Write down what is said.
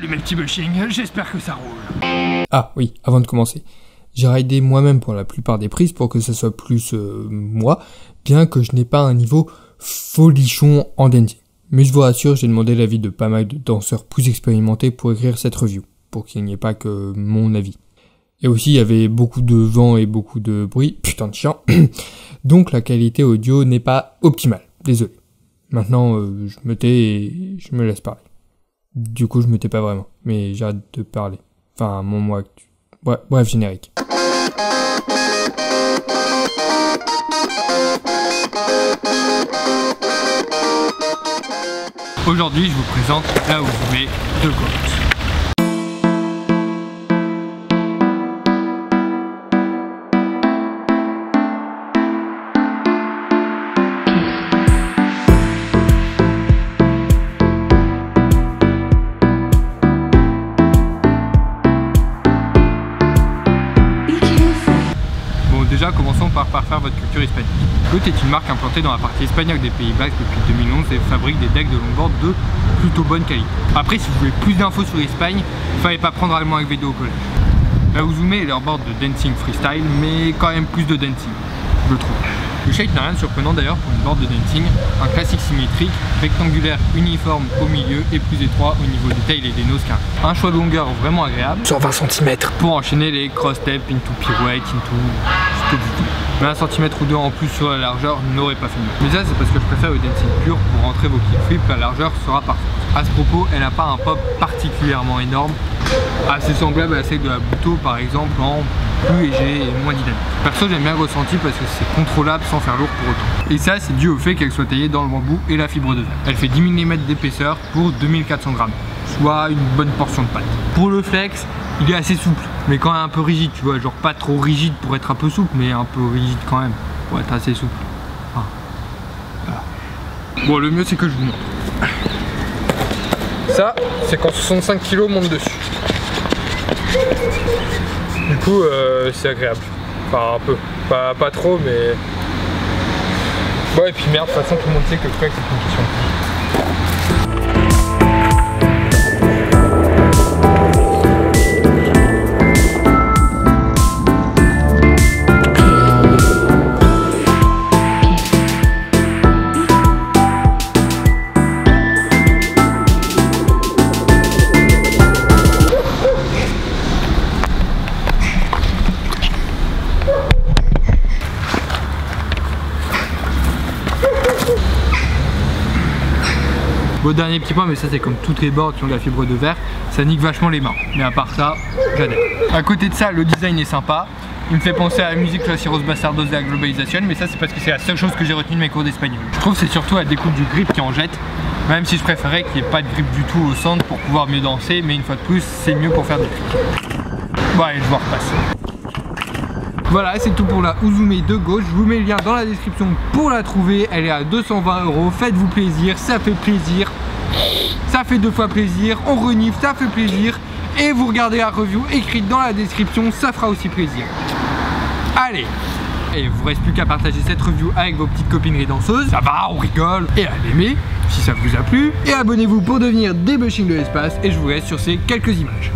Salut mes petits bushing, j'espère que ça roule. Ah oui, avant de commencer, j'ai raidé moi-même pour la plupart des prises pour que ça soit plus moi, bien que je n'ai pas un niveau folichon en dancing. Mais je vous rassure, j'ai demandé l'avis de pas mal de danseurs plus expérimentés pour écrire cette review, pour qu'il n'y ait pas que mon avis. Et aussi, il y avait beaucoup de vent et beaucoup de bruit, putain de chien, donc la qualité audio n'est pas optimale, désolé. Maintenant, je me tais et je me laisse parler. Du coup, je me tais pas vraiment, mais j'arrête de parler. Enfin, mon moi actu. Bref, générique. Aujourd'hui, je vous présente la Uzume de Goat. Déjà, commençons par parfaire votre culture hispanique. Goat est une marque implantée dans la partie hispanique des Pays Basques depuis 2011 et fabrique des decks de longboard de plutôt bonne qualité. Après, si vous voulez plus d'infos sur l'Espagne, fallait pas prendre allemand avec vidéo au collège. La Uzume est leur board de dancing freestyle, mais quand même plus de dancing, je trouve. Le shape n'a rien de surprenant d'ailleurs pour une board de dancing, un classique symétrique, rectangulaire uniforme au milieu et plus étroit au niveau des tailles et des noses carrées. Un choix de longueur vraiment agréable, 120 cm. pour enchaîner les cross-step, into pirouette, into... Mais 1 cm ou 2 en plus sur la largeur n'aurait pas fait mieux. Mais ça c'est parce que je préfère le dancing pur pour rentrer vos kickflips, la largeur sera parfaite. À ce propos, elle n'a pas un pop particulièrement énorme, assez semblable à celle de la Buto par exemple, en plus léger et moins dynamique. Perso j'aime bien le ressenti parce que c'est contrôlable sans faire lourd pour autant. Et ça c'est dû au fait qu'elle soit taillée dans le bambou et la fibre de verre. Elle fait 10 mm d'épaisseur pour 2400 grammes, soit une bonne portion de pâte. Pour le flex, il est assez souple, mais quand même un peu rigide, tu vois, genre pas trop rigide pour être un peu souple, mais un peu rigide quand même, pour être assez souple. Ah. Voilà. Bon, le mieux c'est que je vous montre. Ça, c'est quand 65 kg monte dessus. Du coup, c'est agréable. Enfin, un peu. Pas trop, mais... Ouais, et puis merde, de toute façon, tout le monde sait que le flex, c'est une question. Bon, dernier petit point, mais ça c'est comme toutes les boards qui ont de la fibre de verre, ça nique vachement les mains. Mais à part ça, j'adore. À côté de ça, le design est sympa. Il me fait penser à la musique Los Hijos Bastardos de la globalisation, mais ça c'est parce que c'est la seule chose que j'ai retenue de mes cours d'espagnol. Je trouve que c'est surtout la découpe du grip qui en jette, même si je préférais qu'il n'y ait pas de grip du tout au centre pour pouvoir mieux danser, mais une fois de plus, c'est mieux pour faire des tricks. Bon allez, je vous repasse. Voilà, c'est tout pour la Uzume de Goat. Je vous mets le lien dans la description pour la trouver. Elle est à 220 €. Faites-vous plaisir, ça fait plaisir. Ça fait 2 fois plaisir. On renifle, ça fait plaisir. Et vous regardez la review écrite dans la description, ça fera aussi plaisir. Allez. Et il vous reste plus qu'à partager cette review avec vos petites copineries danseuses. Ça va, on rigole. Et à l'aimer si ça vous a plu. Et abonnez-vous pour devenir des bushings de l'espace. Et je vous laisse sur ces quelques images.